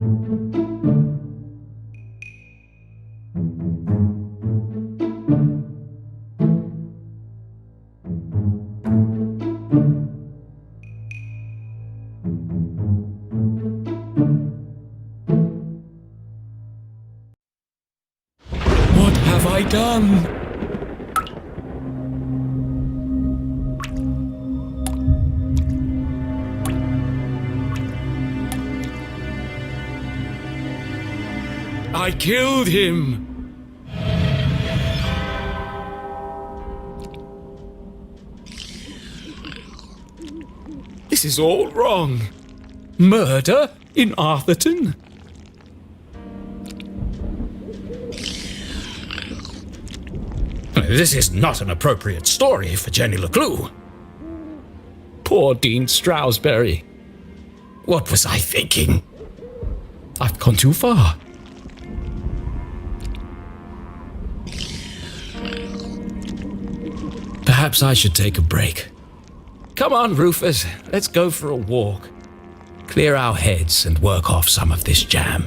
What have I done? I killed him! This is all wrong. Murder in Arthurton? This is not an appropriate story for Jenny Leclue. Poor Dean Stroudsbury. What was I thinking? I've gone too far. Perhaps I should take a break. Come on, Rufus, let's go for a walk. Clear our heads and work off some of this jam.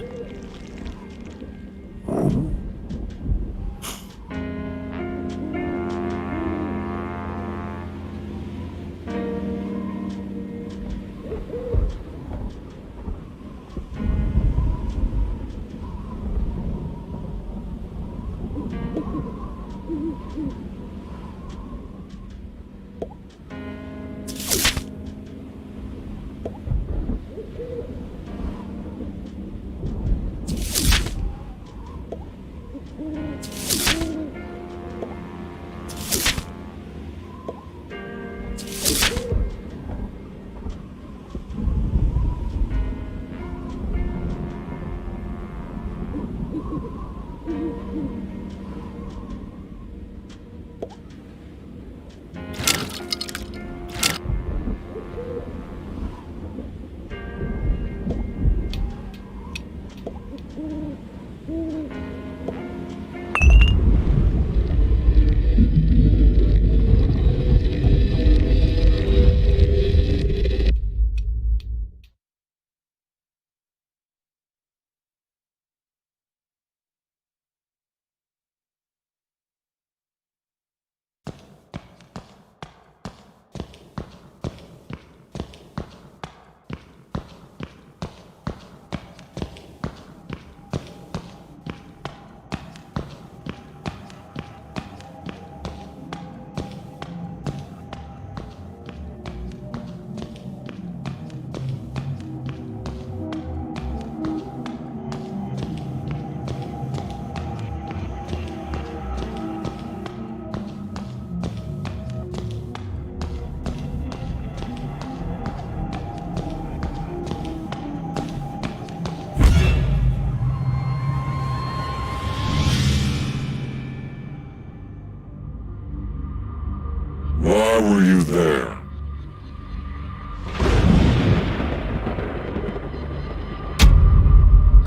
Why were you there?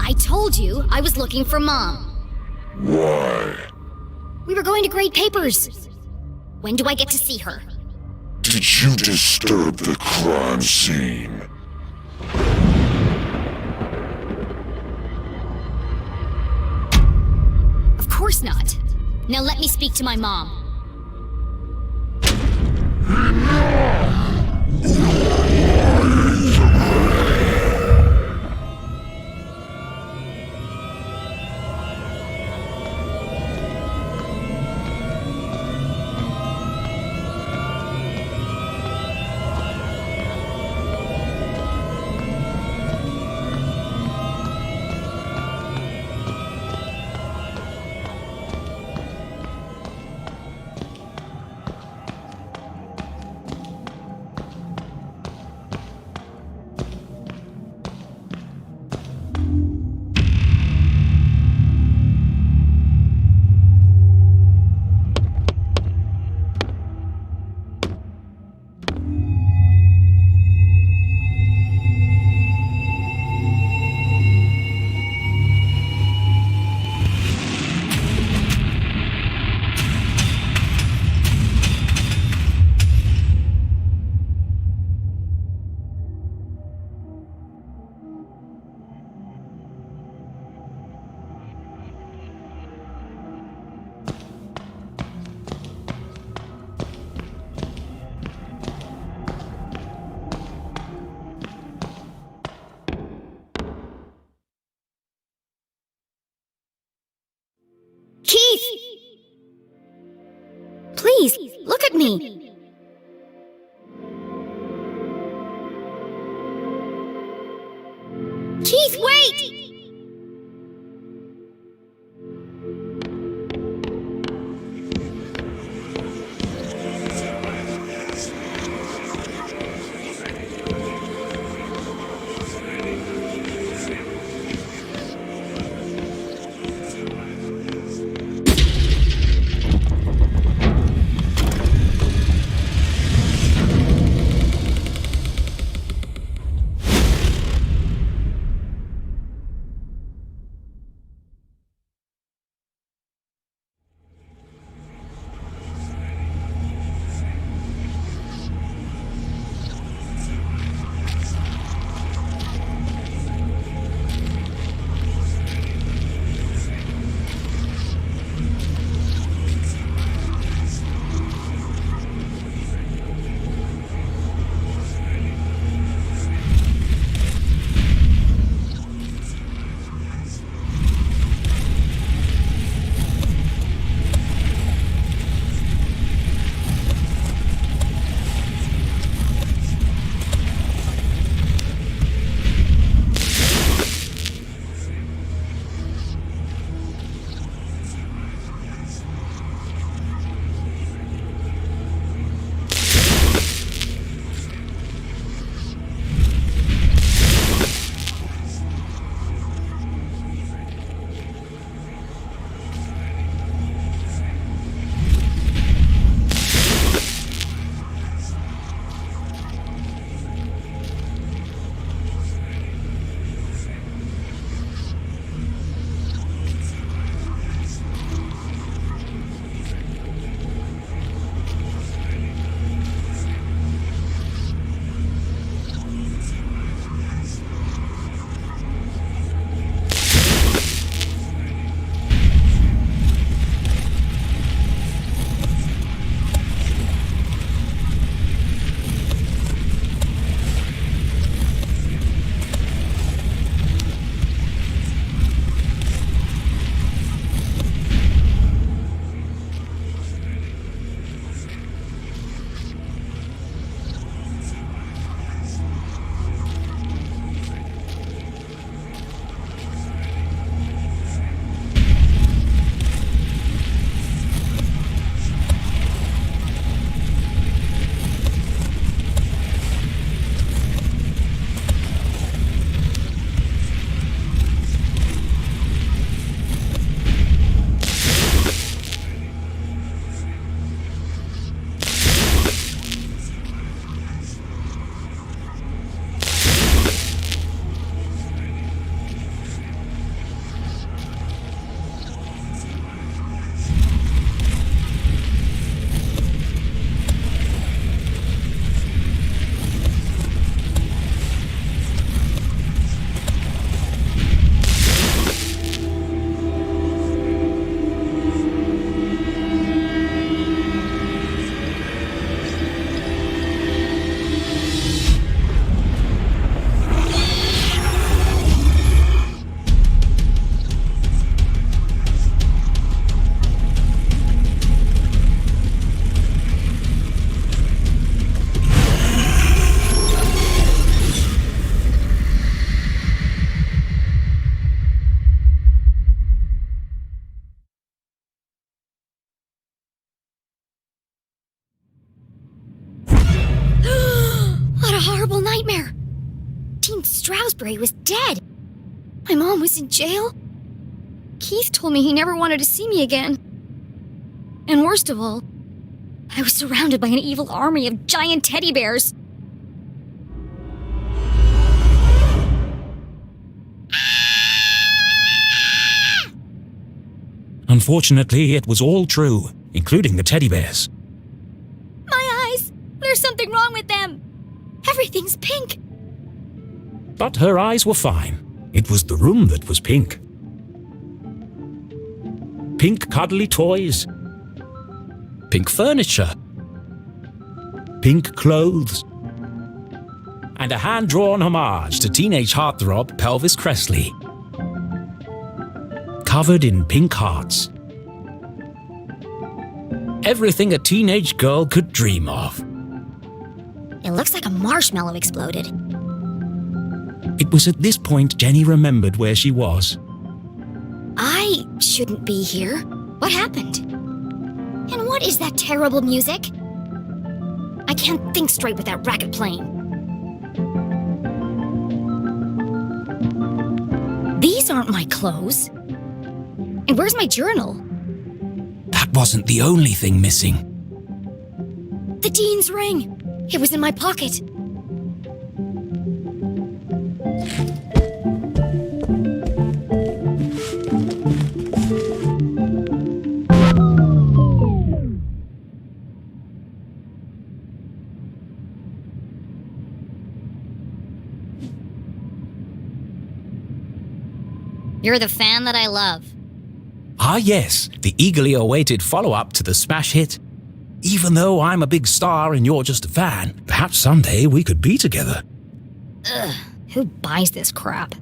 I told you I was looking for Mom. Why? We were going to grade papers. When do I get to see her? Did you disturb the crime scene? Of course not. Now let me speak to my mom. Keith! Please, look at me. Keith, wait! horrible nightmare. Dean Stroudsbury was dead. My mom was in jail. Keith told me he never wanted to see me again. And worst of all, I was surrounded by an evil army of giant teddy bears. Unfortunately, it was all true, including the teddy bears. My eyes! There's something wrong with them! Everything's pink! But her eyes were fine. It was the room that was pink. Pink cuddly toys. Pink furniture. Pink clothes. And a hand-drawn homage to teenage heartthrob Pelvis Cressley. Covered in pink hearts. Everything a teenage girl could dream of. It looks like a marshmallow exploded. It was at this point Jenny remembered where she was. I shouldn't be here. What happened? And what is that terrible music? I can't think straight with that racket playing. These aren't my clothes. And where's my journal? That wasn't the only thing missing. The Dean's ring. It was in my pocket. You're the fan that I love. Ah yes, the eagerly awaited follow-up to the smash hit. Even though I'm a big star and you're just a fan, perhaps someday we could be together. Ugh, who buys this crap?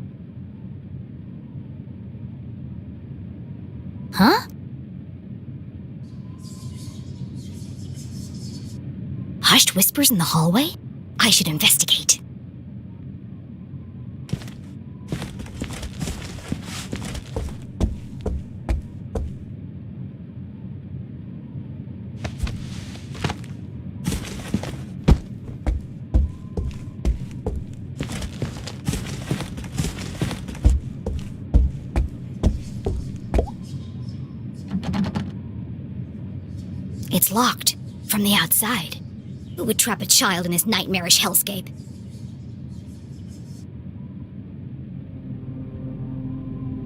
Huh? Hushed whispers in the hallway? I should investigate. It's locked from the outside. Who would trap a child in this nightmarish hellscape?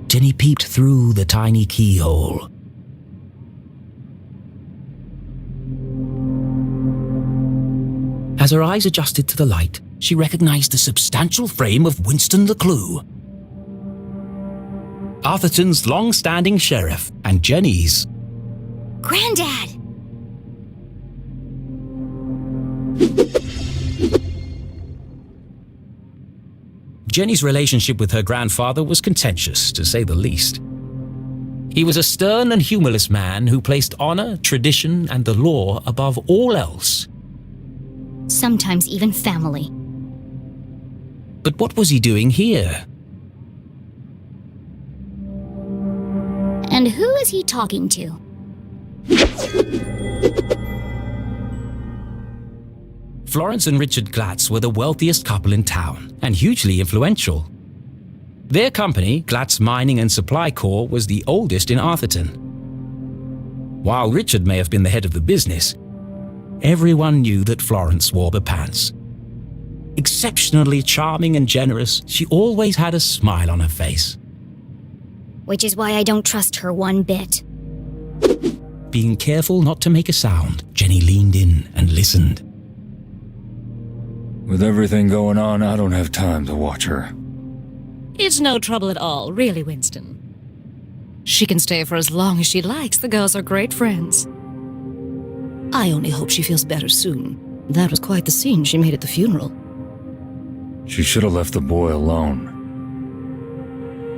Jenny peeped through the tiny keyhole. As her eyes adjusted to the light, she recognized the substantial frame of Winston Leclue. Arthurton's long-standing sheriff and Jenny's. Granddad! Jenny's relationship with her grandfather was contentious, to say the least. He was a stern and humorless man who placed honor, tradition, and the law above all else. Sometimes even family. But what was he doing here? And who is he talking to? Florence and Richard Glatz were the wealthiest couple in town and hugely influential. Their company, Glatz Mining and Supply Corp., was the oldest in Arthurton. While Richard may have been the head of the business, everyone knew that Florence wore the pants. Exceptionally charming and generous, she always had a smile on her face. Which is why I don't trust her one bit. Being careful not to make a sound, Jenny leaned in and listened. With everything going on, I don't have time to watch her. It's no trouble at all, really, Winston. She can stay for as long as she likes. The girls are great friends. I only hope she feels better soon. That was quite the scene she made at the funeral. She should have left the boy alone.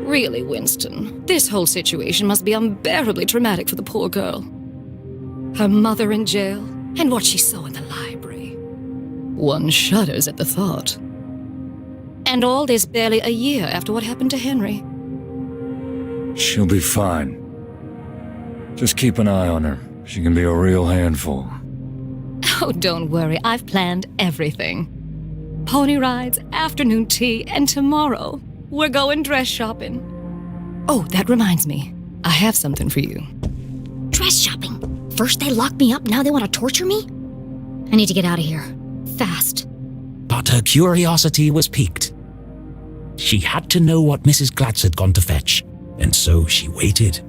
Really, Winston, this whole situation must be unbearably traumatic for the poor girl. Her mother in jail, and what she saw in the library. One shudders at the thought. And all this barely a year after what happened to Henry. She'll be fine. Just keep an eye on her. She can be a real handful. Oh, don't worry, I've planned everything. Pony rides, afternoon tea, and tomorrow we're going dress shopping. Oh, that reminds me. I have something for you. Dress shopping? First they locked me up, now they want to torture me? I need to get out of here. Fast. But her curiosity was piqued. She had to know what Mrs. Glatz had gone to fetch, and so she waited.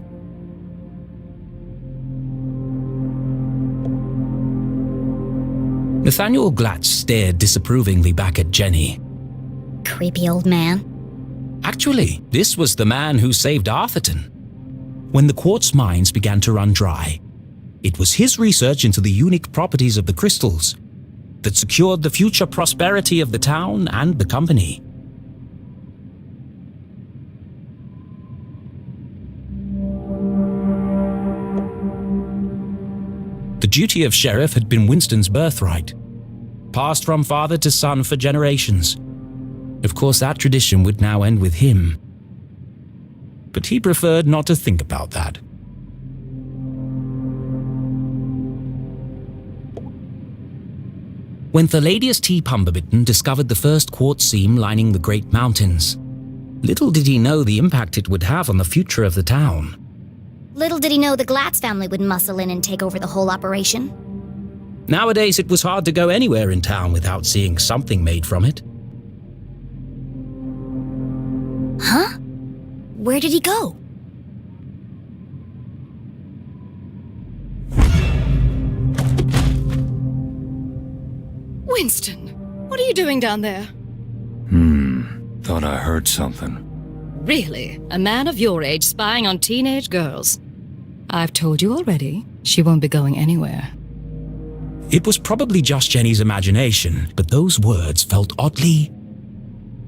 Nathaniel Glatz stared disapprovingly back at Jenny. Creepy old man. Actually, this was the man who saved Arthurton. When the quartz mines began to run dry, it was his research into the unique properties of the crystals that secured the future prosperity of the town and the company. duty of sheriff had been Winston's birthright, passed from father to son for generations. Of course, that tradition would now end with him. But he preferred not to think about that. When Thalladius T. Pumberbitten discovered the first quartz seam lining the Great Mountains, little did he know the impact it would have on the future of the town. Little did he know the Glatz family would muscle in and take over the whole operation. Nowadays, it was hard to go anywhere in town without seeing something made from it. Huh? Where did he go? Winston, what are you doing down there? Thought I heard something. Really? A man of your age spying on teenage girls? I've told you already, she won't be going anywhere. It was probably just Jenny's imagination, but those words felt oddly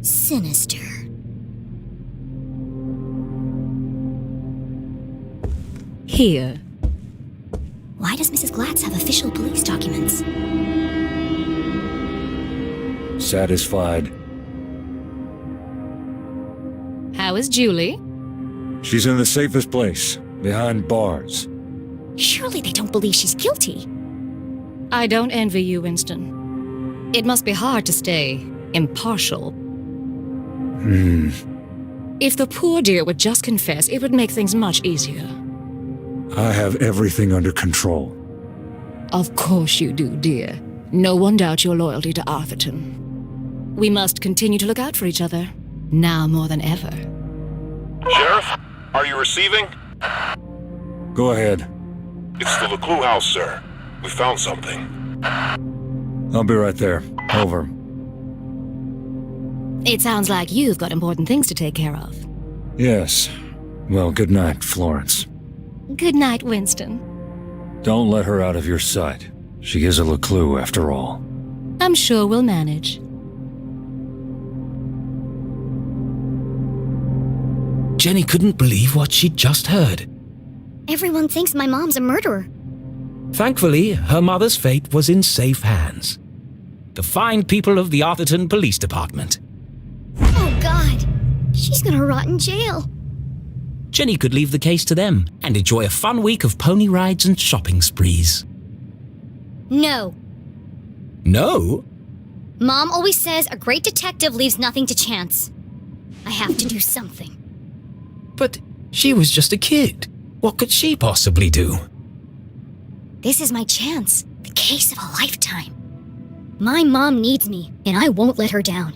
Sinister. Here. Why does Mrs. Glatz have official police documents? Satisfied. How is Julie? She's in the safest place, behind bars. Surely they don't believe she's guilty. I don't envy you, Winston. It must be hard to stay impartial. If the poor dear would just confess, it would make things much easier. I have everything under control. Of course you do, dear. No one doubts your loyalty to Arthurton. We must continue to look out for each other, now more than ever. Sheriff, are you receiving? Go ahead. It's the Leclue house, sir. We found something. I'll be right there. Over. It sounds like you've got important things to take care of. Yes. Well, good night, Florence. Good night, Winston. Don't let her out of your sight. She is a Leclue, after all. I'm sure we'll manage. Jenny couldn't believe what she'd just heard. Everyone thinks my mom's a murderer. Thankfully, her mother's fate was in safe hands. The fine people of the Arthurton Police Department. Oh, God. She's gonna rot in jail. Jenny could leave the case to them and enjoy a fun week of pony rides and shopping sprees. No. No? Mom always says a great detective leaves nothing to chance. I have to do something. But she was just a kid. What could she possibly do? This is my chance. The case of a lifetime. My mom needs me, and I won't let her down.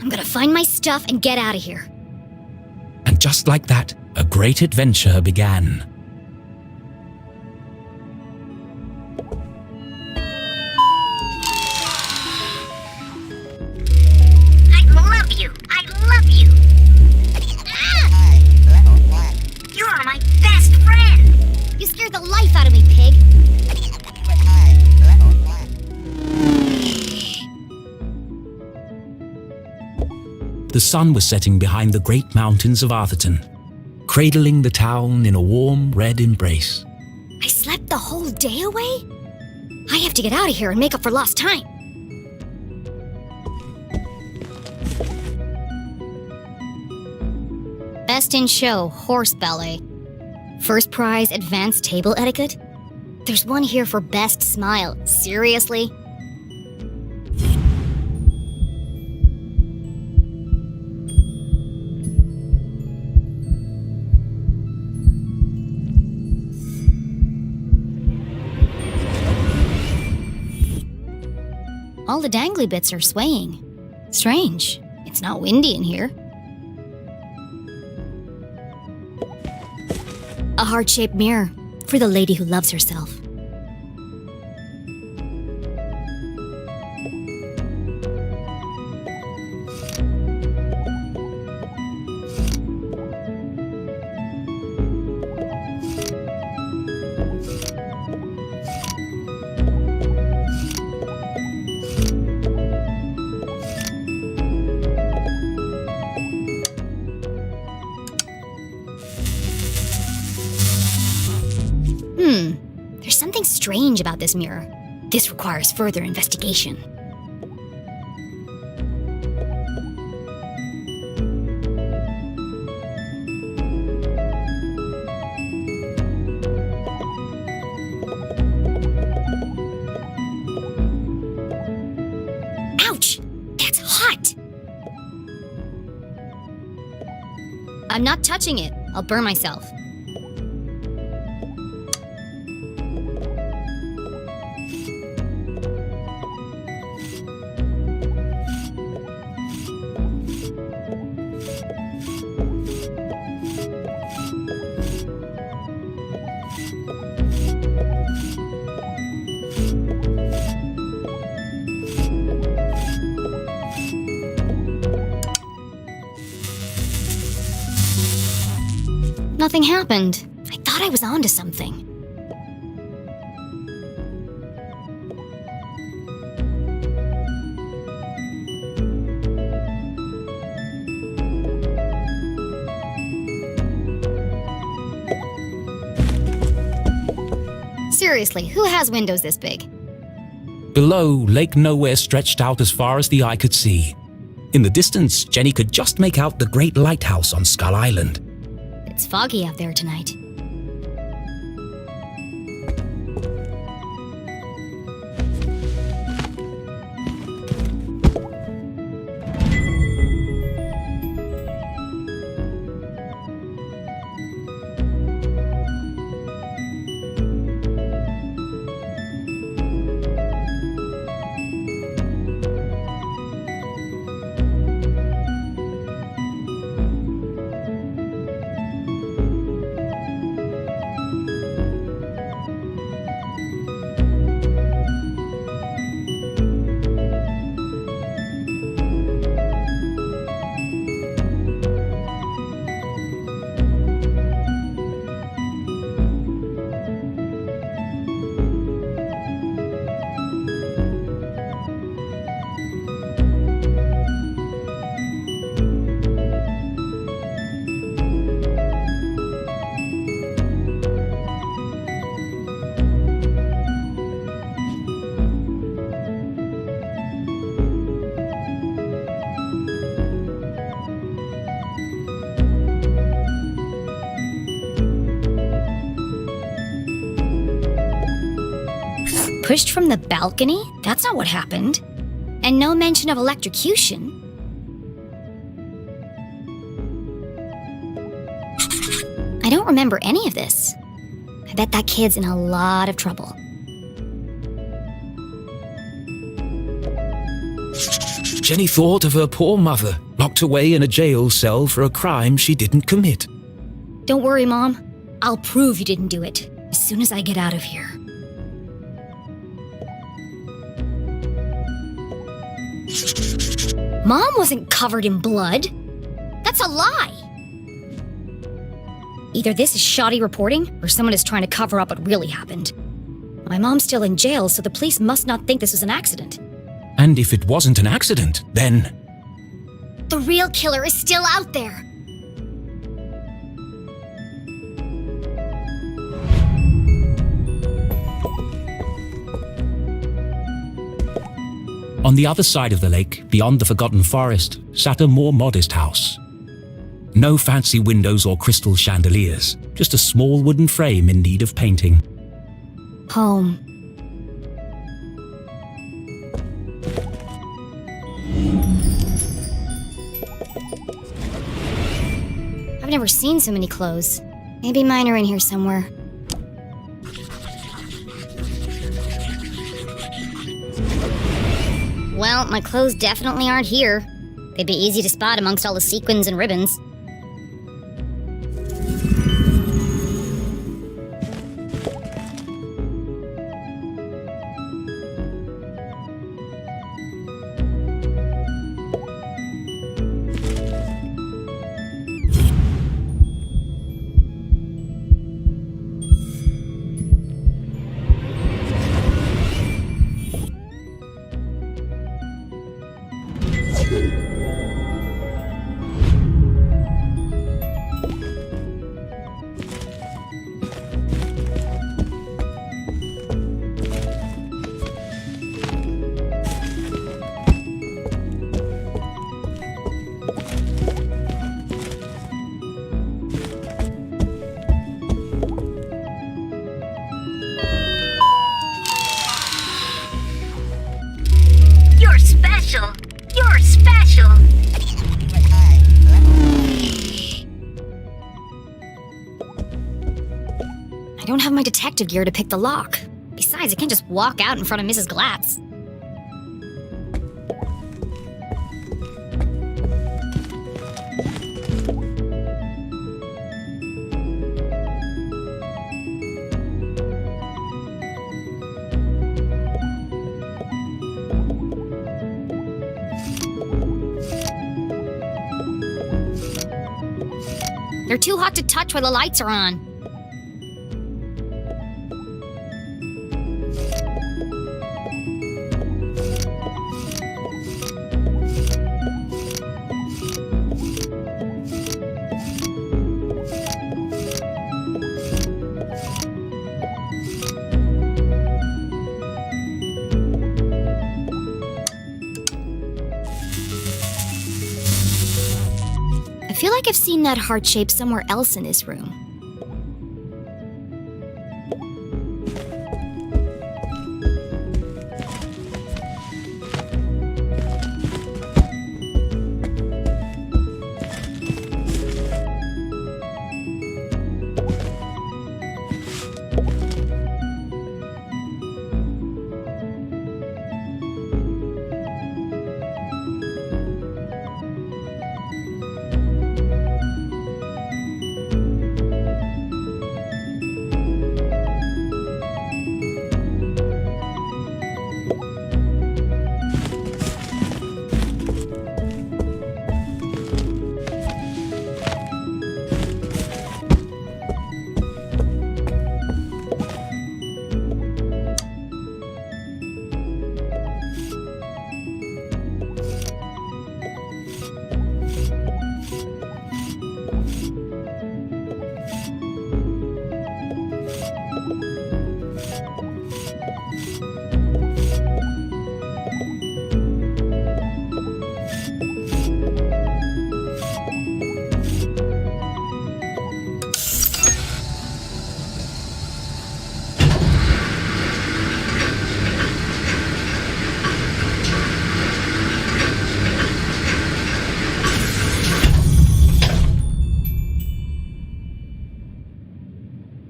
I'm gonna find my stuff and get out of here. And just like that, a great adventure began. I love you. I love you. You are my best friend. You scared the life out of me, pig. The sun was setting behind the great mountains of Arthurton, cradling the town in a warm red embrace. I slept the whole day away? I have to get out of here and make up for lost time. Best in show, horse ballet. First prize, advanced table etiquette. There's one here for best smile. Seriously? All the dangly bits are swaying. Strange. It's not windy in here. A heart-shaped mirror for the lady who loves herself. There's something strange about this mirror. This requires further investigation. Ouch! That's hot! I'm not touching it. I'll burn myself. Nothing happened. I thought I was onto something. Seriously, who has windows this big? Below, Lake Nowhere stretched out as far as the eye could see. In the distance, Jenny could just make out the great lighthouse on Skull Island. It's foggy out there tonight. Pushed from the balcony? That's not what happened. And no mention of electrocution. I don't remember any of this. I bet that kid's in a lot of trouble. Jenny thought of her poor mother, locked away in a jail cell for a crime she didn't commit. Don't worry, Mom. I'll prove you didn't do it as soon as I get out of here. Mom wasn't covered in blood. That's a lie. Either this is shoddy reporting, or someone is trying to cover up what really happened. My mom's still in jail, so the police must not think this was an accident. And if it wasn't an accident, then... The real killer is still out there. On the other side of the lake, beyond the Forgotten Forest, sat a more modest house. No fancy windows or crystal chandeliers, just a small wooden frame in need of painting. Home. I've never seen so many clothes. Maybe mine are in here somewhere. Well, my clothes definitely aren't here. They'd be easy to spot amongst all the sequins and ribbons. I don't have my detective gear to pick the lock. Besides, I can't just walk out in front of Mrs. Glatz. They're too hot to touch while the lights are on. I feel like I've seen that heart shape somewhere else in this room.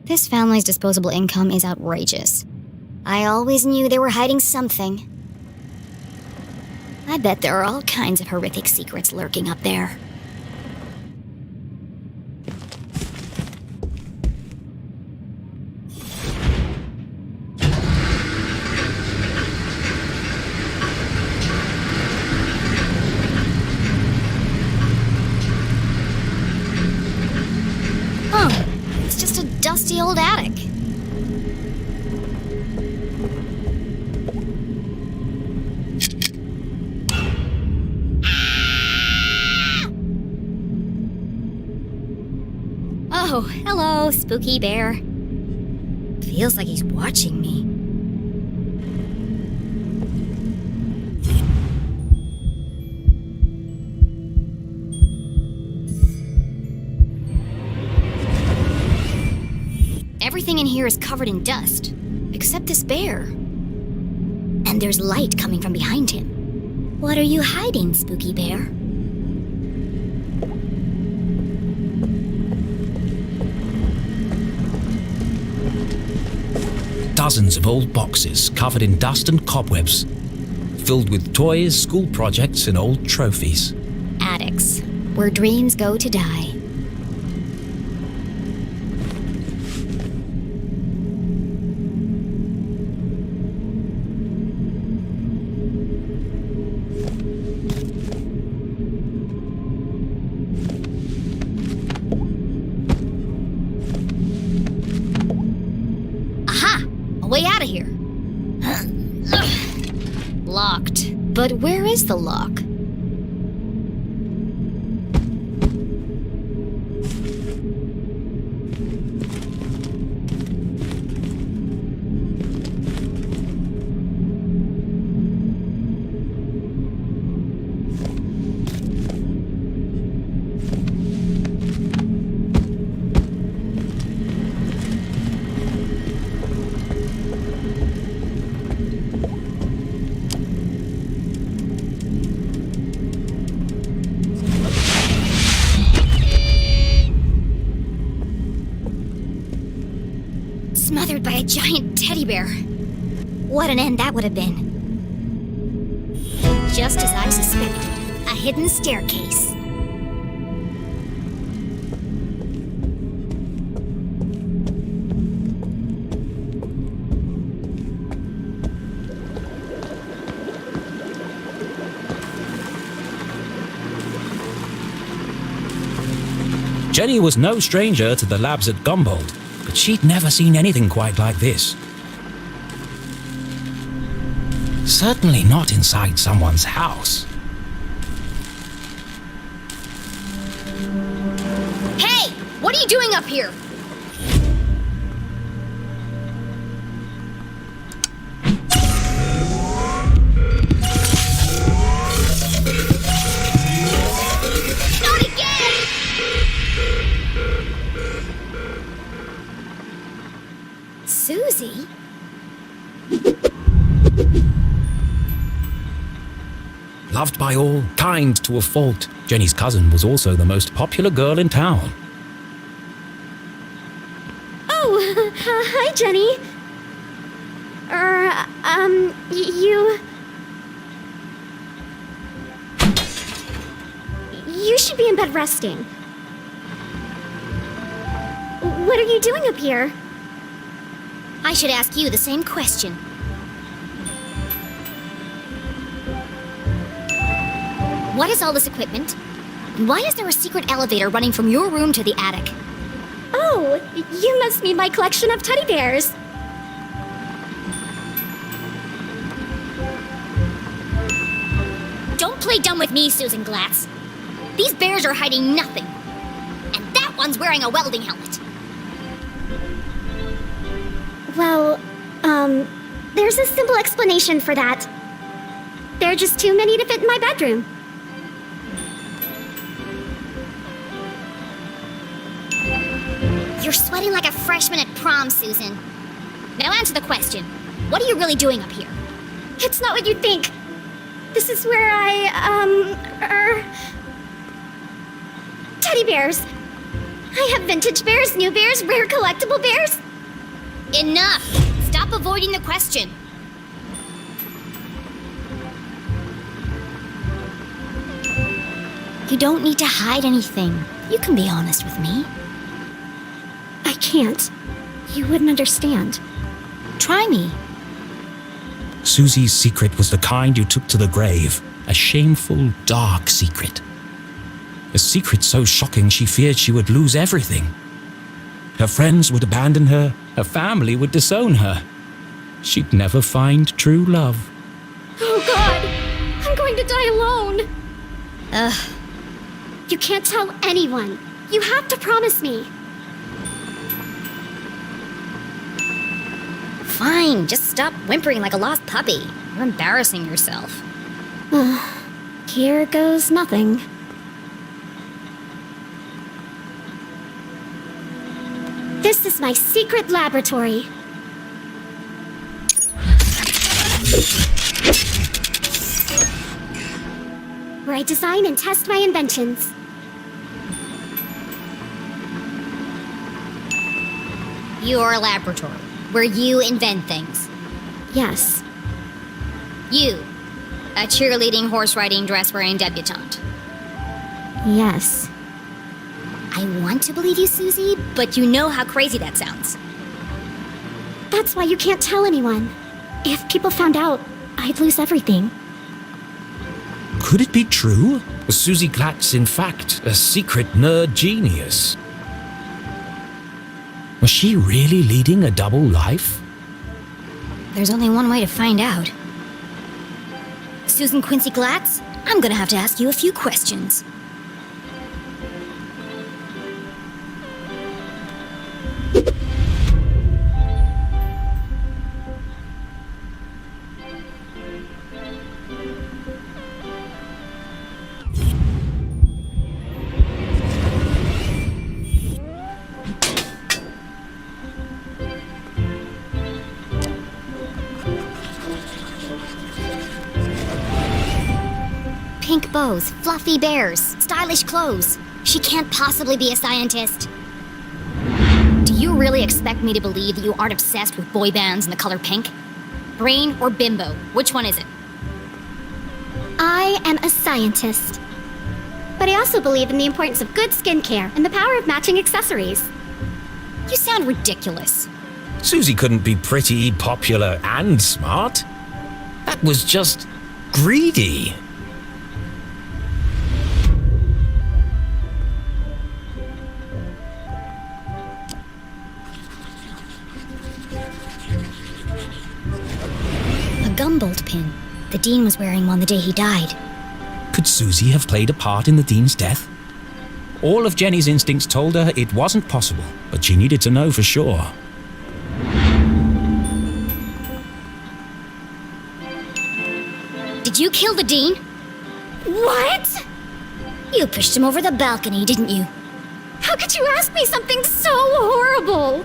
This family's disposable income is outrageous. I always knew they were hiding something. I bet there are all kinds of horrific secrets lurking up there. Oh, it's just a dusty old attic. Oh, hello, spooky bear. Feels like he's watching me. Everything in here is covered in dust, except this bear. And there's light coming from behind him. What are you hiding, spooky bear? Dozens of old boxes covered in dust and cobwebs, filled with toys, school projects, and old trophies. Attics, where dreams go to die. A way out of here. Locked. But where is the lock? Smothered by a giant teddy bear. What an end that would have been. Just as I suspected, a hidden staircase. Jenny was no stranger to the labs at Gumboldt, but she'd never seen anything quite like this. Certainly not inside someone's house. Hey! What are you doing up here? Not again! Susie? Loved by all, kind to a fault, Jenny's cousin was also the most popular girl in town. Oh, hi, Jenny. You should be in bed resting. What are you doing up here? I should ask you the same question. What is all this equipment? And why is there a secret elevator running from your room to the attic? Oh, you must mean my collection of teddy bears. Don't play dumb with me, Susan Glatz. These bears are hiding nothing. And that one's wearing a welding helmet. Well, there's a simple explanation for that. There are just too many to fit in my bedroom. You're sweating like a freshman at prom, Susan. Now answer the question. What are you really doing up here? It's not what you think. This is where teddy bears. I have vintage bears, new bears, rare collectible bears. Enough! Stop avoiding the question. You don't need to hide anything. You can be honest with me. I can't. You wouldn't understand. Try me. Susie's secret was the kind you took to the grave, a shameful, dark secret. A secret so shocking she feared she would lose everything. Her friends would abandon her, her family would disown her. She'd never find true love. Oh God! I'm going to die alone! Ugh. You can't tell anyone. You have to promise me. Fine, just stop whimpering like a lost puppy. You're embarrassing yourself. Here goes nothing. This is my secret laboratory. Where I design and test my inventions. Your laboratory, where you invent things. Yes. You, a cheerleading, horse-riding, dress-wearing debutante. Yes. I want to believe you, Susie, but you know how crazy that sounds. That's why you can't tell anyone. If people found out, I'd lose everything. Could it be true? Was Susie Glatz, in fact, a secret nerd genius? Was she really leading a double life? There's only one way to find out. Susan Quincy Glatz, I'm gonna have to ask you a few questions. Pink bows, fluffy bears, stylish clothes. She can't possibly be a scientist. Do you you really expect me to believe that you aren't obsessed with boy bands and the color pink? Brain or bimbo? Which one is it? I am a scientist. But I also believe in the importance of good skincare and the power of matching accessories. You sound ridiculous. Susie couldn't be pretty, popular, and smart. That was just greedy. A gumbolt pin. The Dean was wearing one the day he died. Could Susie have played a part in the Dean's death? All of Jenny's instincts told her it wasn't possible, but she needed to know for sure. Did you kill the Dean? What? You pushed him over the balcony, didn't you? How could you ask me something so horrible?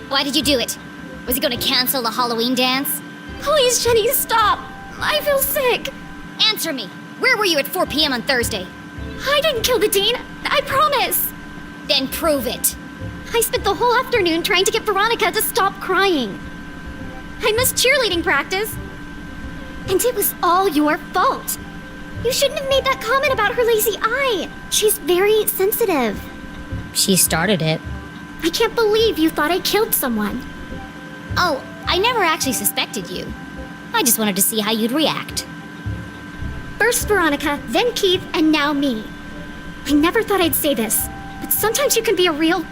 Why did you do it? Was he going to cancel the Halloween dance? Please, Jenny, stop. I feel sick. Answer me. Where were you at 4 p.m. on Thursday? I didn't kill the Dean. I promise. Then prove it. I spent the whole afternoon trying to get Veronica to stop crying. I missed cheerleading practice. And it was all your fault. You shouldn't have made that comment about her lazy eye. She's very sensitive. She started it. I can't believe you thought I killed someone. Oh, I never actually suspected you. I just wanted to see how you'd react. First Veronica, then Keith, and now me. I never thought I'd say this, but sometimes you can be a real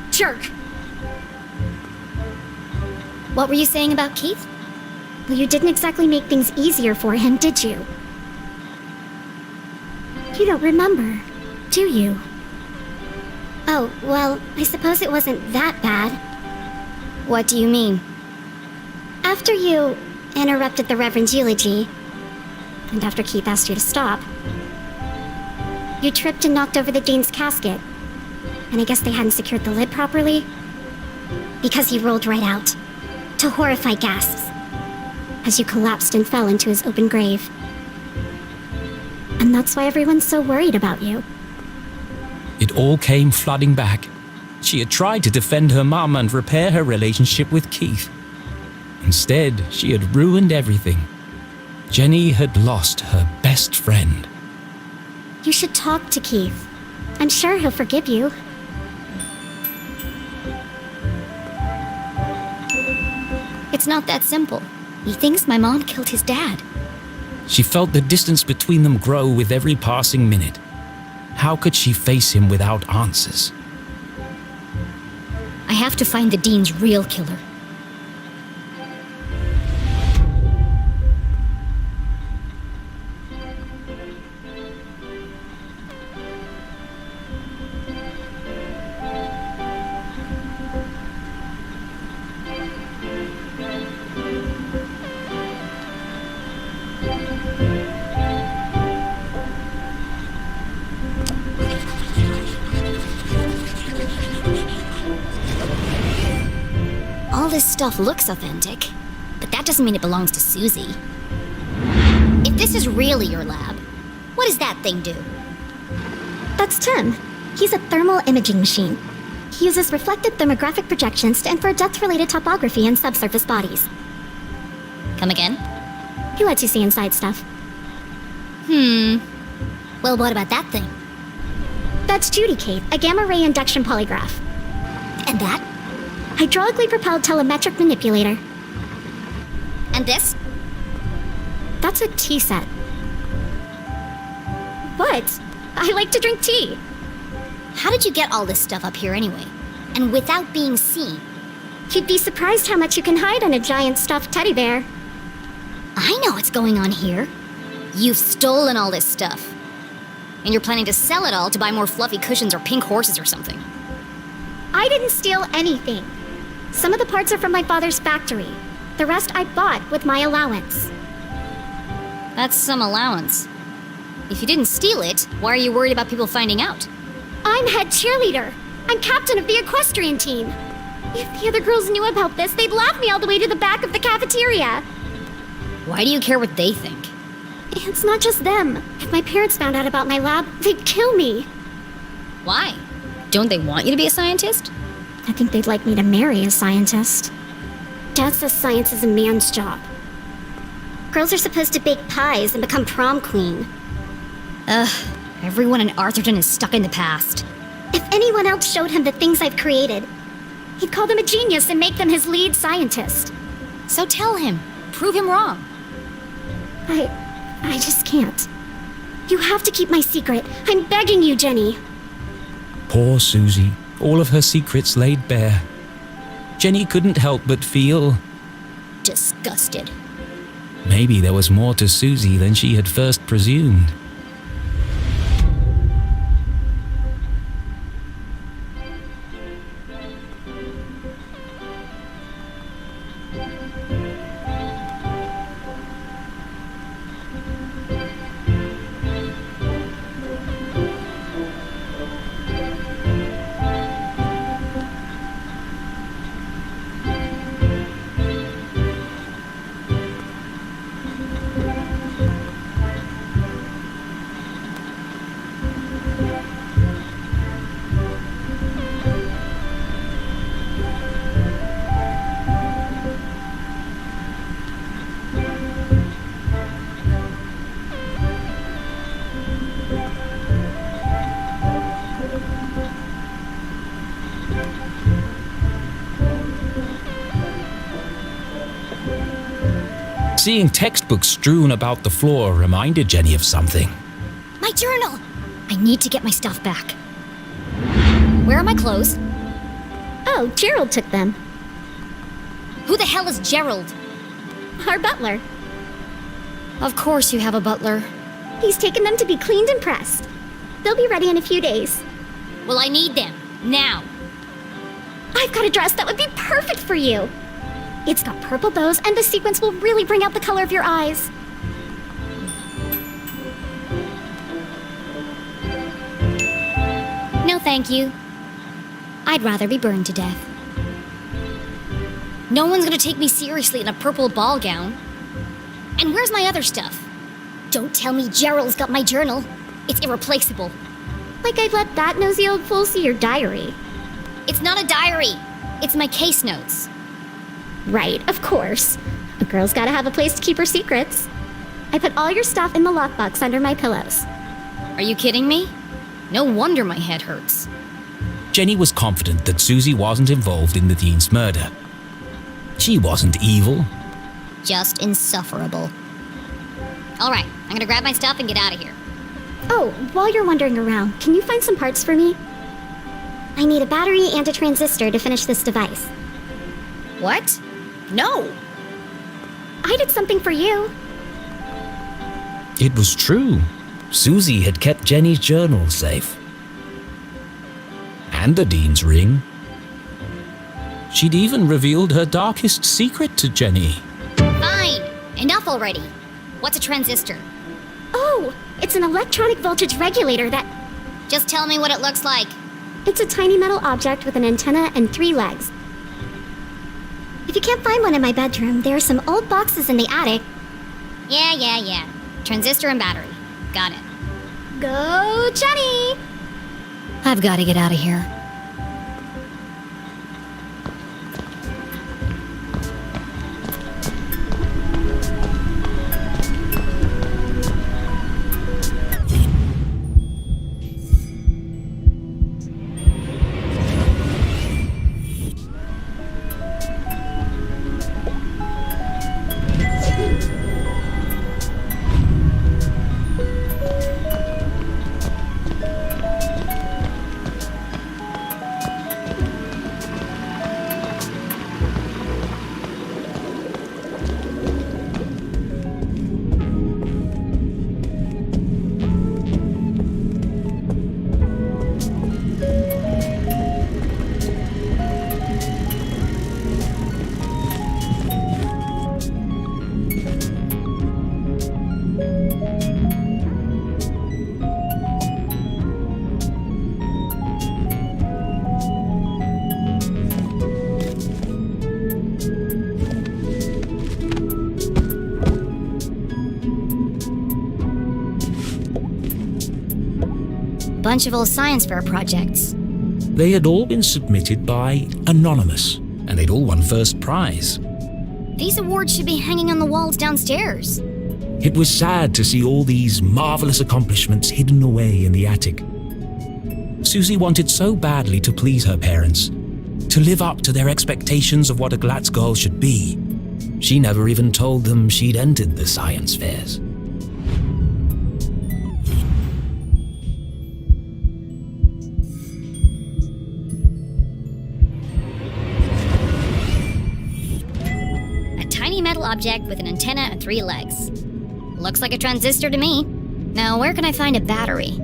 jerk. What were you saying about Keith? Well, you didn't exactly make things easier for him, did you? You don't remember, do you? Oh, well, I suppose it wasn't that bad. What do you mean? After you interrupted the Reverend's eulogy, and after Keith asked you to stop, you tripped and knocked over the Dean's casket. And I guess they hadn't secured the lid properly, because he rolled right out, to horrified gasps, as you collapsed and fell into his open grave. And that's why everyone's so worried about you. It all came flooding back. She had tried to defend her mum and repair her relationship with Keith. Instead, she had ruined everything. Jenny had lost her best friend. You should talk to Keith. I'm sure he'll forgive you. It's not that simple. He thinks my mom killed his dad. She felt the distance between them grow with every passing minute. How could she face him without answers? I have to find the Dean's real killer. All this stuff looks authentic, but that doesn't mean it belongs to Susie. If this is really your lab, what does that thing do? That's Tim. He's a thermal imaging machine. He uses reflected thermographic projections to infer depth-related topography in subsurface bodies. Come again? He lets you see inside stuff. Well, what about that thing? That's Judy Kate, a gamma-ray induction polygraph. And that? Hydraulically propelled telemetric manipulator. And this? That's a tea set. What? I like to drink tea. How did you get all this stuff up here anyway? And without being seen? You'd be surprised how much you can hide on a giant stuffed teddy bear. I know what's going on here. You've stolen all this stuff. And you're planning to sell it all to buy more fluffy cushions or pink horses or something. I didn't steal anything. Some of the parts are from my father's factory. The rest I bought with my allowance. That's some allowance. If you didn't steal it, why are you worried about people finding out? I'm head cheerleader. I'm captain of the equestrian team. If the other girls knew about this, they'd laugh me all the way to the back of the cafeteria. Why do you care what they think? It's not just them. If my parents found out about my lab, they'd kill me. Why? Don't they want you to be a scientist? I think they'd like me to marry a scientist. Dad says science is a man's job. Girls are supposed to bake pies and become prom queen. Ugh, everyone in Arthurton is stuck in the past. If anyone else showed him the things I've created, he'd call them a genius and make them his lead scientist. So tell him. Prove him wrong. I just can't. You have to keep my secret. I'm begging you, Jenny. Poor Susie, all of her secrets laid bare. Jenny couldn't help but feel Disgusted. maybe there was more to Susie than she had first presumed. Seeing textbooks strewn about the floor reminded Jenny of something. My journal! I need to get my stuff back. Where are my clothes? Oh, Gerald took them. Who the hell is Gerald? Our butler. Of course you have a butler. He's taken them to be cleaned and pressed. They'll be ready in a few days. Well, I need them. Now. I've got a dress that would be perfect for you. It's got purple bows, and the sequins will really bring out the color of your eyes. No, thank you. I'd rather be burned to death. No one's gonna take me seriously in a purple ball gown. And where's my other stuff? Don't tell me Gerald's got my journal. It's irreplaceable. Like I'd let that nosy old fool see your diary. It's not a diary. It's my case notes. Right, of course. A girl's gotta have a place to keep her secrets. I put all your stuff in the lockbox under my pillows. Are you kidding me? No wonder my head hurts. Jenny was confident that Susie wasn't involved in the Dean's murder. She wasn't evil. Just insufferable. All right, I'm gonna grab my stuff and get out of here. Oh, while you're wandering around, can you find some parts for me? I need a battery and a transistor to finish this device. What? No! I did something for you. It was true. Susie had kept Jenny's journal safe. And the Dean's ring. She'd even revealed her darkest secret to Jenny. Fine! Enough already. What's a transistor? Oh, it's an electronic voltage regulator that... Just tell me what it looks like. It's a tiny metal object with an antenna and 3 legs. If you can't find one in my bedroom, there are some old boxes in the attic. Yeah. Transistor and battery. Got it. Go, Jenny! I've got to get out of here. Bunch of old science fair projects. They had all been submitted by Anonymous, and they'd all won first prize. These awards should be hanging on the walls downstairs. It was sad to see all these marvelous accomplishments hidden away in the attic. Susie wanted so badly to please her parents, to live up to their expectations of what a Glatz girl should be. She never even told them she'd entered the science fairs. A tiny metal object with an antenna and 3 legs. Looks like a transistor to me. Now, where can I find a battery?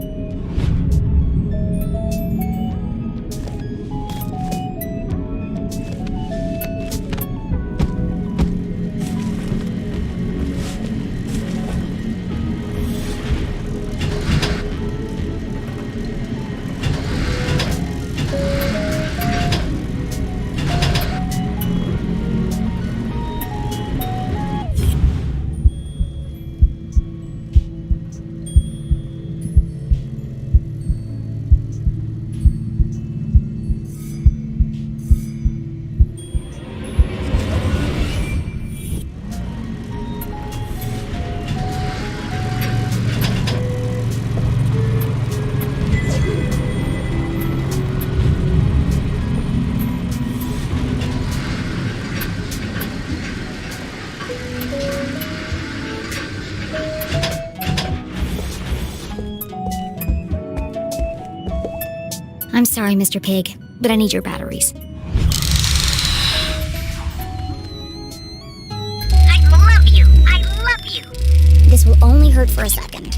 I'm sorry, Mr. Pig, but I need your batteries. I love you! I love you! This will only hurt for a second.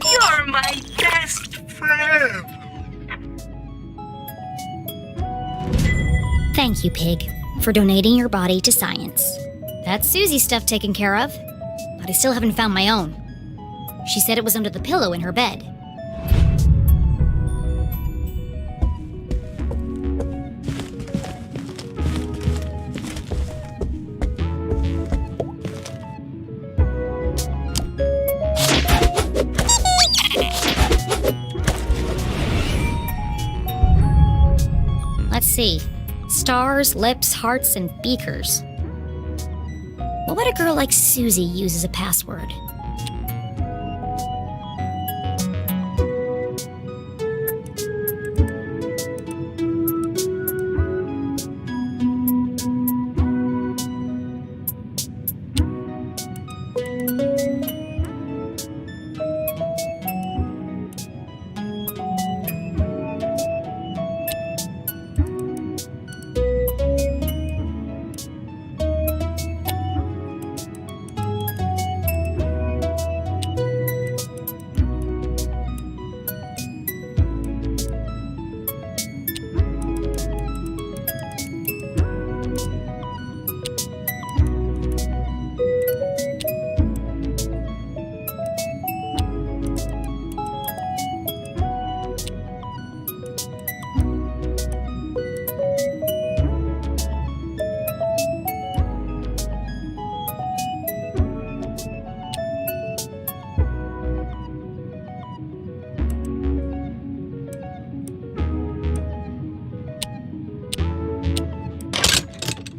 You're my best friend! Thank you, Pig, for donating your body to science. That's Susie's stuff taken care of, but I still haven't found my own. She said it was under the pillow in her bed. Let's see. Stars, lips, hearts, and beakers. What would a girl like Susie use as a password?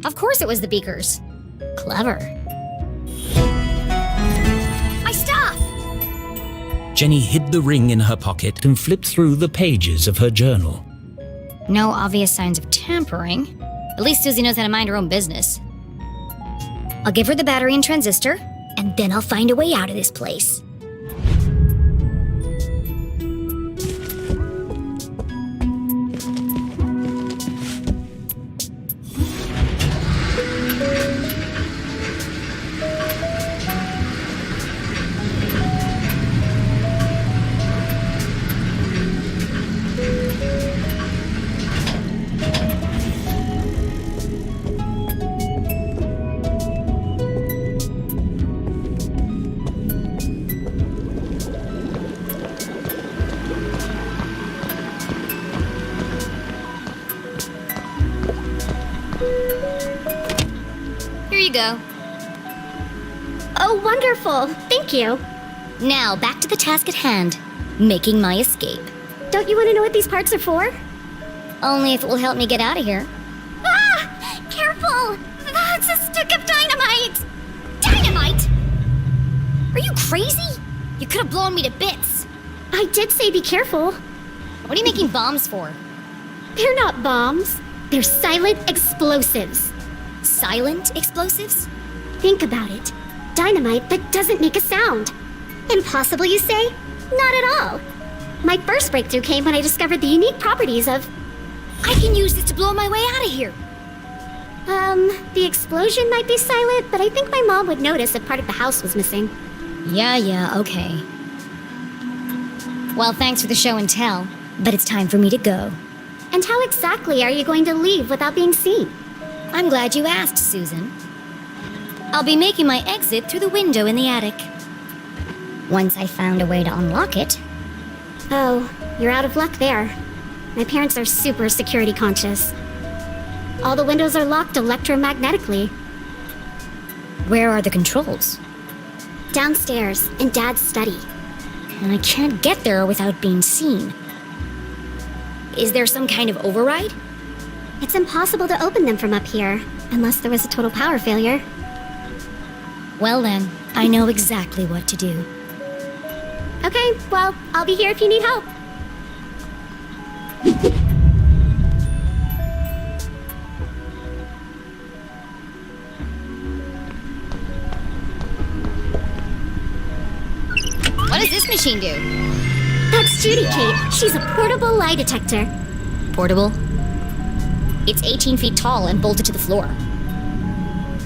Of course it was the beakers. Clever. My stuff! Jenny hid the ring in her pocket and flipped through the pages of her journal. No obvious signs of tampering. At least Susie knows how to mind her own business. I'll give her the battery and transistor, and then I'll find a way out of this place. go. Oh, wonderful. Thank you. Now, back to the task at hand. Making my escape. Don't you want to know what these parts are for? Only if it will help me get out of here. Ah! Careful! That's a stick of dynamite! Dynamite? Are you crazy? You could have blown me to bits. I did say be careful. What are you making bombs for? They're not bombs. They're silent explosives. Silent explosives? Think about it. Dynamite that doesn't make a sound. Impossible, you say? Not at all. My first breakthrough came when I discovered the unique properties of... I can use this to blow my way out of here. The explosion might be silent, but I think my mom would notice if part of the house was missing. Yeah, okay. Well, thanks for the show and tell, but it's time for me to go. And how exactly are you going to leave without being seen? I'm glad you asked, Susan. I'll be making my exit through the window in the attic. Once I found a way to unlock it. Oh, you're out of luck there. My parents are super security conscious. All the windows are locked electromagnetically. Where are the controls? Downstairs, in Dad's study. And I can't get there without being seen. Is there some kind of override? It's impossible to open them from up here, unless there was a total power failure. Well then, I know exactly what to do. Okay, well, I'll be here if you need help. What does this machine do? That's Judy, Kate. She's a portable lie detector. Portable? It's 18 feet tall and bolted to the floor.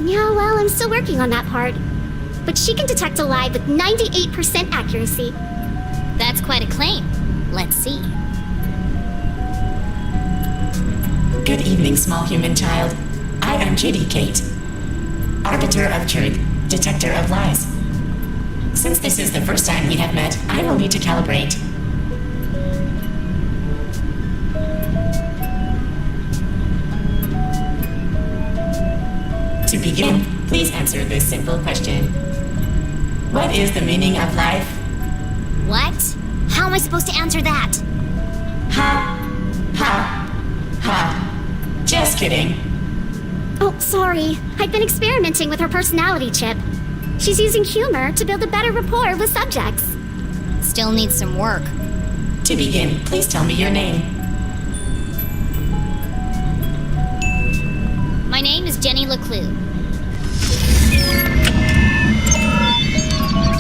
Yeah, well, I'm still working on that part. But she can detect a lie with 98% accuracy. That's quite a claim. Let's see. Good evening, small human child. I am Judy Kate, arbiter of truth, detector of lies. Since this is the first time we have met, I will need to calibrate. To begin, please answer this simple question. What is the meaning of life? What? How am I supposed to answer that? Ha! Ha! Ha! Just kidding. Oh, sorry. I've been experimenting with her personality chip. She's using humor to build a better rapport with subjects. Still needs some work. To begin, please tell me your name. My name is Jenny Leclue.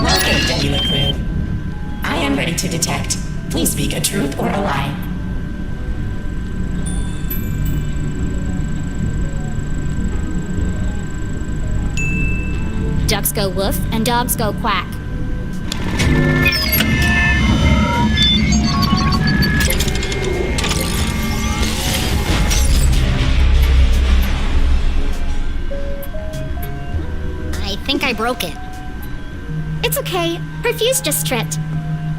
Welcome, Jenny Leclue. I am ready to detect. Please speak a truth or a lie. Ducks go woof and dogs go quack. I think I broke it. It's okay. Her fuse just tripped.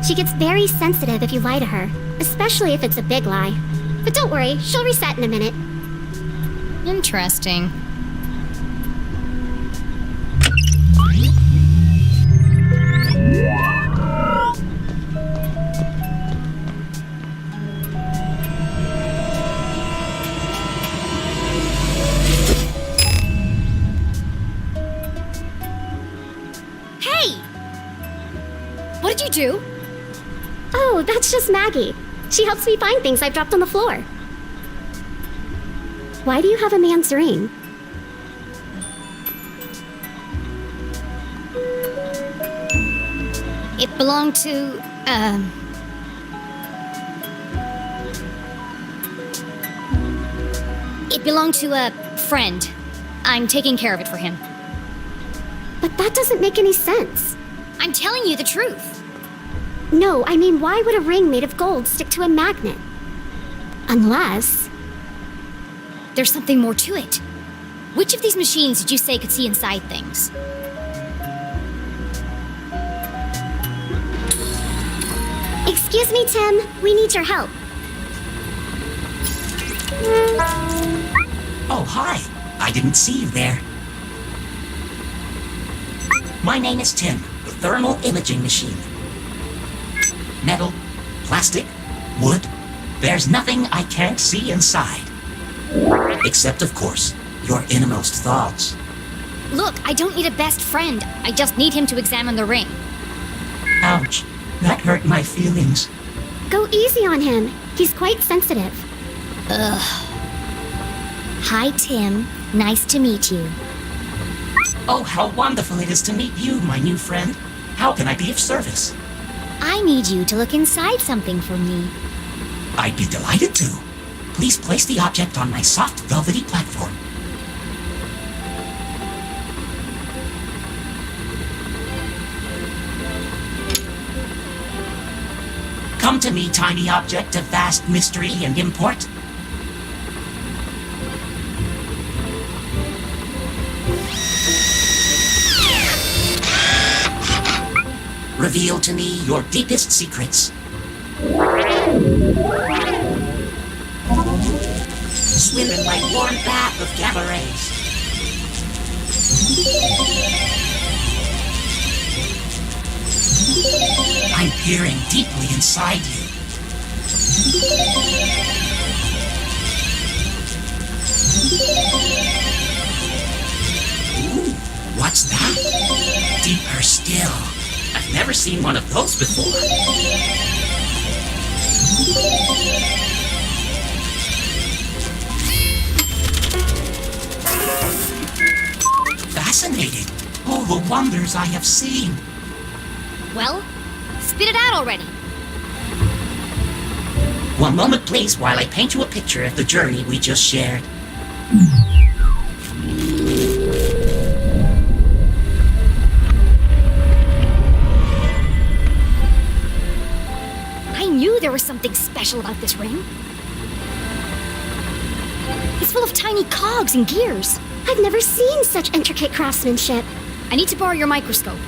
She gets very sensitive if you lie to her, especially if it's a big lie. But don't worry, she'll reset in a minute. Interesting. Hey! What did you do? Oh, that's just Maggie. She helps me find things I've dropped on the floor. Why do you have a man's ring? It belonged to, It belonged to a friend. I'm taking care of it for him. But that doesn't make any sense. I'm telling you the truth. No, I mean, why would a ring made of gold stick to a magnet? Unless... There's something more to it. Which of these machines did you say could see inside things? Excuse me, Tim. We need your help. Oh, hi. I didn't see you there. My name is Tim, the thermal imaging machine. Metal, plastic, wood, there's nothing I can't see inside. Except, of course, your innermost thoughts. Look, I don't need a best friend. I just need him to examine the ring. Ouch, that hurt my feelings. Go easy on him. He's quite sensitive. Hi, Tim. Nice to meet you. Oh, how wonderful it is to meet you, my new friend. How can I be of service? I need you to look inside something for me. I'd be delighted to. Please place the object on my soft, velvety platform. Come to me, tiny object of vast mystery and import. Reveal to me your deepest secrets. Swim in my warm bath of gamma rays. I'm peering deeply inside you. Ooh, what's that? Deeper still. I've never seen one of those before. Fascinating. Oh, the wonders I have seen. Well, spit it out already. One moment, please, while I paint you a picture of the journey we just shared. I knew there was something special about this ring. It's full of tiny cogs and gears. I've never seen such intricate craftsmanship. I need to borrow your microscope.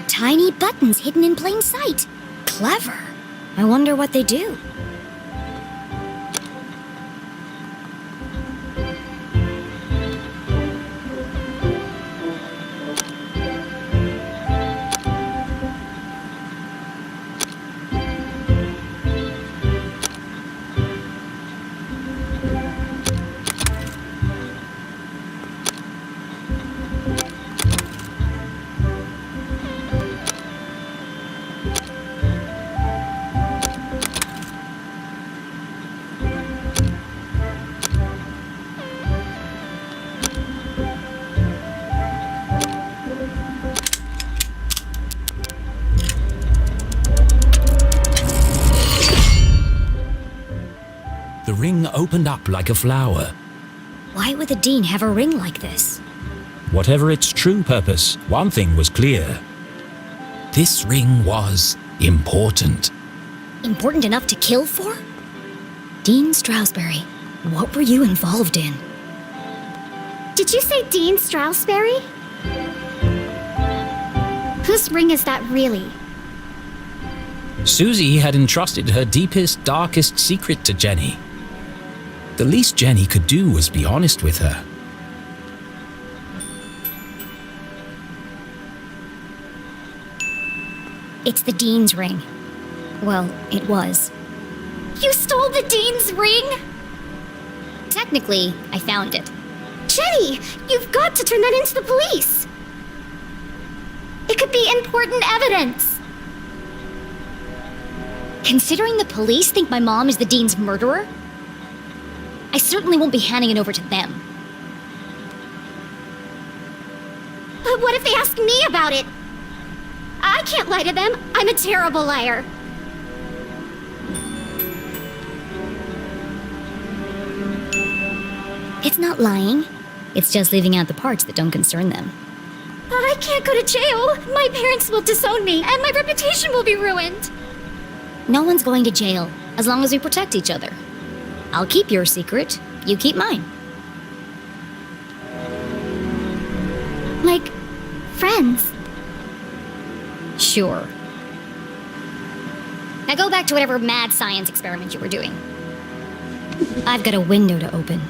Tiny buttons hidden in plain sight. Clever. I wonder what they do. The ring opened up like a flower. Why would the Dean have a ring like this? Whatever its true purpose, one thing was clear. This ring was important. Important enough to kill for? Dean Stroudsbury, what were you involved in? Did you say Dean Stroudsbury? Whose ring is that really? Susie had entrusted her deepest, darkest secret to Jenny. The least Jenny could do was be honest with her. It's the Dean's ring. Well, it was. You stole the Dean's ring? Technically, I found it. Jenny, you've got to turn that into the police. It could be important evidence. Considering the police think my mom is the Dean's murderer, I certainly won't be handing it over to them. But what if they ask me about it? I can't lie to them. I'm a terrible liar. It's not lying. It's just leaving out the parts that don't concern them. I can't go to jail. My parents will disown me, and my reputation will be ruined. No one's going to jail, as long as we protect each other. I'll keep your secret, you keep mine. Like, friends. Sure. Now go back to whatever mad science experiment you were doing. I've got a window to open.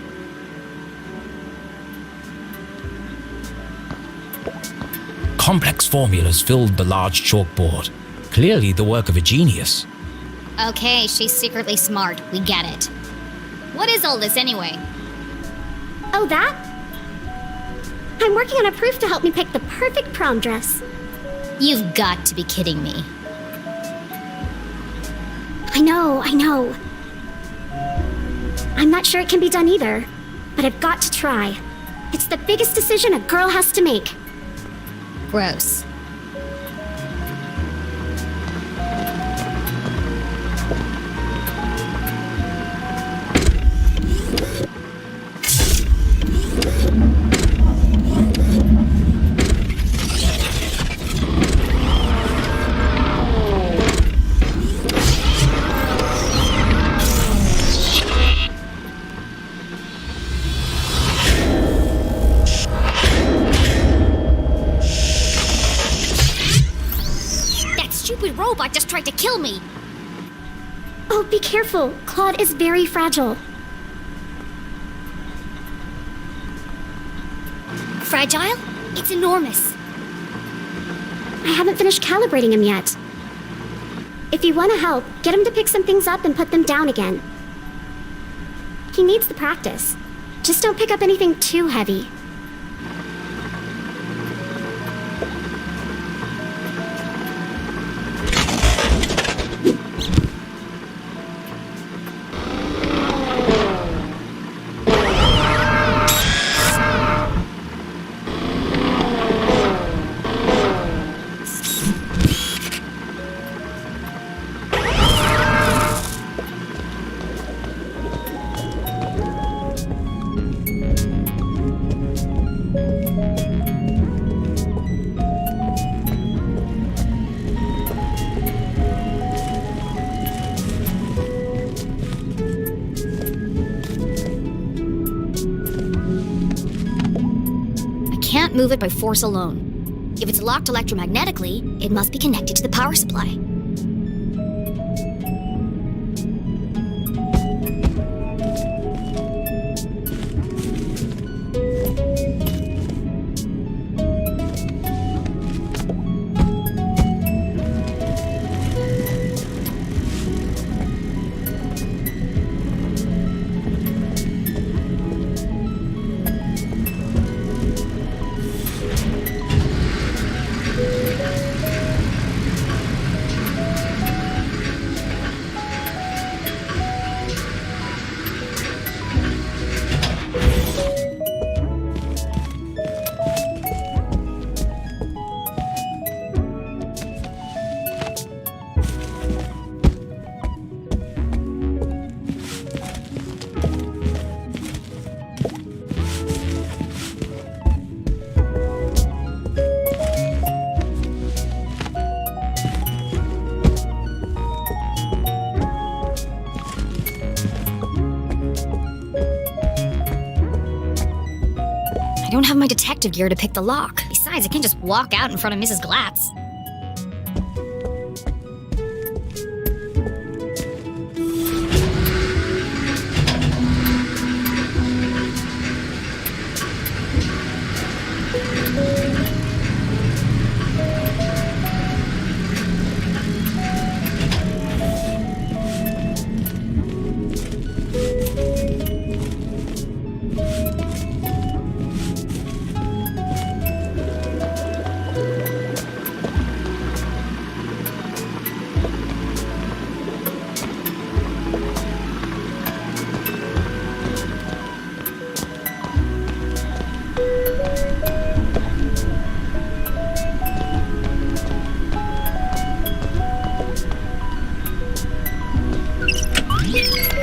Complex formulas filled the large chalkboard, clearly the work of a genius. Okay, she's secretly smart. We get it. What is all this anyway? Oh, that? I'm working on a proof to help me pick the perfect prom dress. You've got to be kidding me. I know. I'm not sure it can be done either, but I've got to try. It's the biggest decision a girl has to make. Gross. Robot just tried to kill me! Oh, be careful. Claude is very fragile. Fragile? It's enormous. I haven't finished calibrating him yet. If you want to help, get him to pick some things up and put them down again. He needs the practice. Just don't pick up anything too heavy. Can't move it by force alone. If it's locked electromagnetically, it must be connected to the power supply. I don't have my detective gear to pick the lock. Besides, I can't just walk out in front of Mrs. Glatz.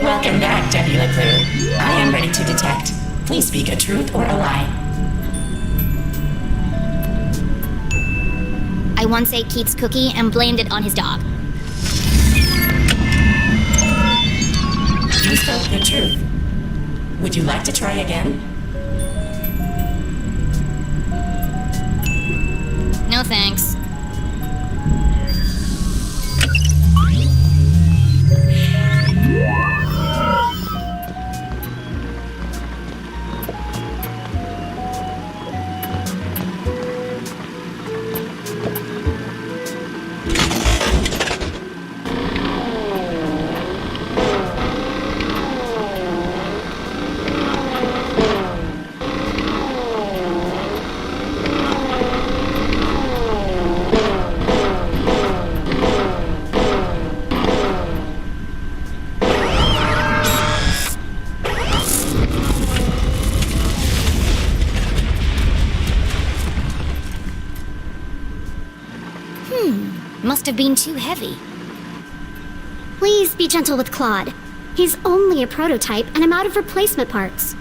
Welcome back, Deputy Leclue. I am ready to detect. Please speak a truth or a lie. I once ate Keith's cookie and blamed it on his dog. You spoke the truth. Would you like to try again? No thanks. must have been too heavy. Please be gentle with Claude. He's only a prototype, and I'm out of replacement parts.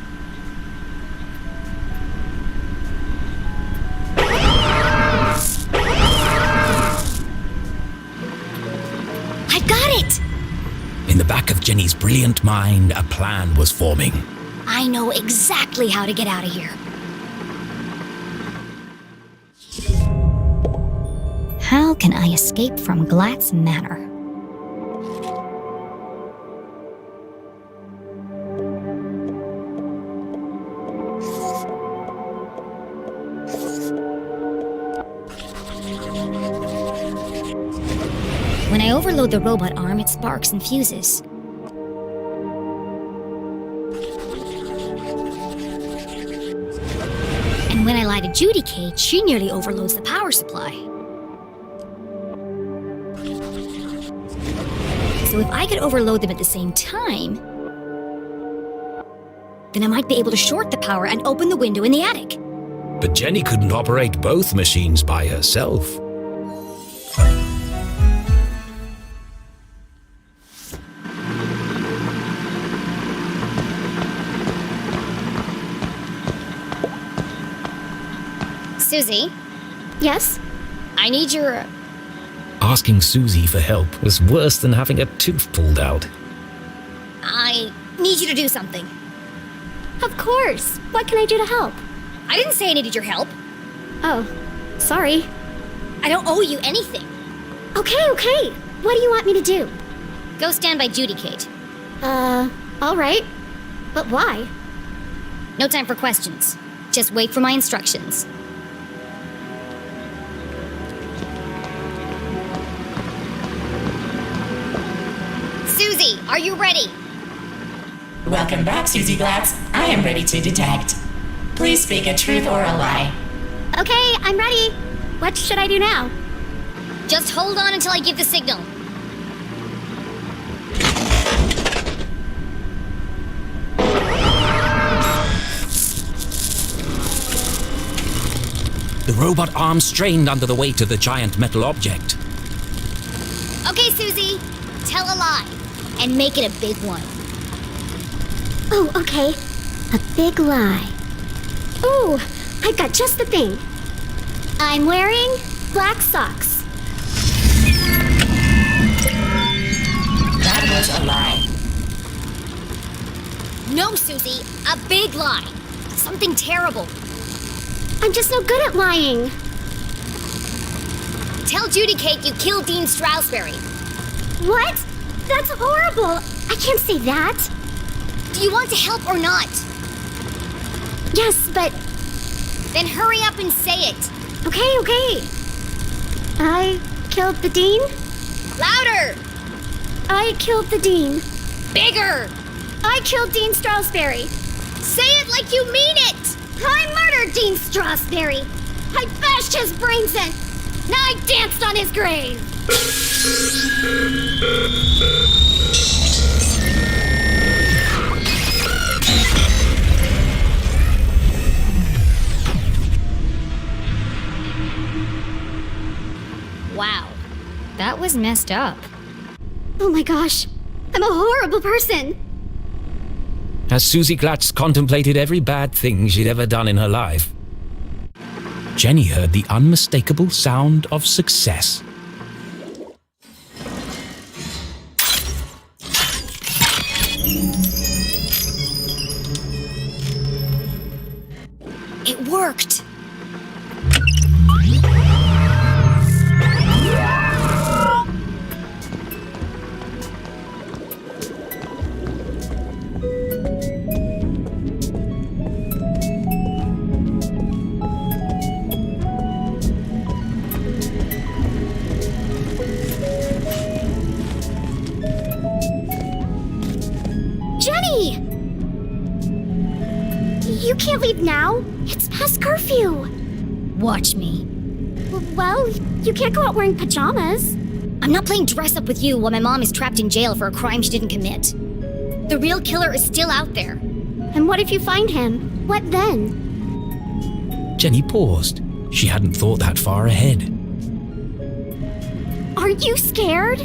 I've got it! In the back of Jenny's brilliant mind, a plan was forming. I know exactly how to get out of here. How can I escape from Glatz Manor? When I overload the robot arm, it sparks and fuses. And when I light a Judy Kate, she nearly overloads the power supply. So if I could overload them at the same time, then I might be able to short the power and open the window in the attic. But Jenny couldn't operate both machines by herself. Susie, Yes? I need your... Asking Susie for help was worse than having a tooth pulled out. I need you to do something. Of course. What can I do to help? I didn't say I needed your help. Oh, sorry. I don't owe you anything. Okay. What do you want me to do? Go stand by Judy Kate. Alright. But why? No time for questions. Just wait for my instructions. Susie, are you ready? Welcome back, Susie Glatz. I am ready to detect. Please speak a truth or a lie. Okay, I'm ready. What should I do now? Just hold on until I give the signal. The robot arm strained under the weight of the giant metal object. Okay, Susie. Tell a lie. And make it a big one. Oh, okay. A big lie. Ooh, I've got just the thing. I'm wearing black socks. That was a lie. No, Susie. A big lie. Something terrible. I'm just no good at lying. Tell Judy Kate you killed Dean Stroudsbury. What? That's horrible. I can't say that. Do you want to help or not? Yes, but... Then hurry up and say it. Okay. I killed the Dean? Louder! I killed the Dean. Bigger! I killed Dean Stroudsbury. Say it like you mean it! I murdered Dean Stroudsbury. I bashed his brains in. Now I danced on his grave. Wow. That was messed up. Oh my gosh. I'm a horrible person. As Susie Glatz contemplated every bad thing she'd ever done in her life, Jenny heard the unmistakable sound of success. It worked. Jenny! You can't leave now. It's past curfew. Watch me. Well, you can't go out wearing pajamas. I'm not playing dress up with you while my mom is trapped in jail for a crime she didn't commit. The real killer is still out there. And what if you find him? What then? Jenny paused. She hadn't thought that far ahead. Are you scared?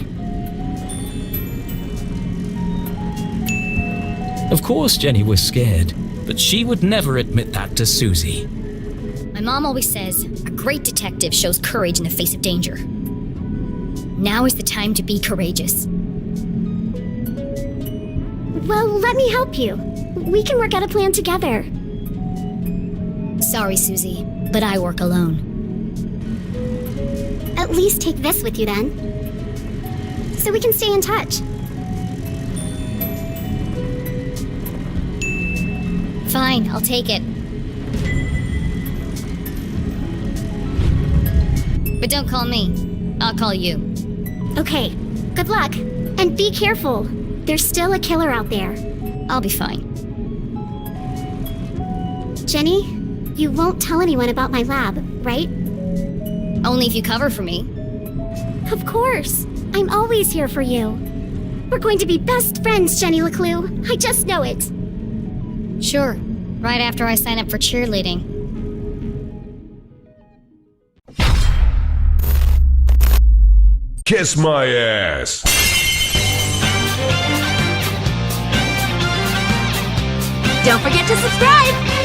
Of course Jenny was scared, but she would never admit that to Susie. My mom always says, a great detective shows courage in the face of danger. Now is the time to be courageous. Well, let me help you. We can work out a plan together. Sorry, Susie, but I work alone. At least take this with you then. So we can stay in touch. Fine, I'll take it. But don't call me. I'll call you. Okay, good luck. And be careful. There's still a killer out there. I'll be fine. Jenny, you won't tell anyone about my lab, right? Only if you cover for me. Of course. I'm always here for you. We're going to be best friends, Jenny Leclue. I just know it. Sure, right after I sign up for cheerleading. Kiss my ass. Don't forget to subscribe!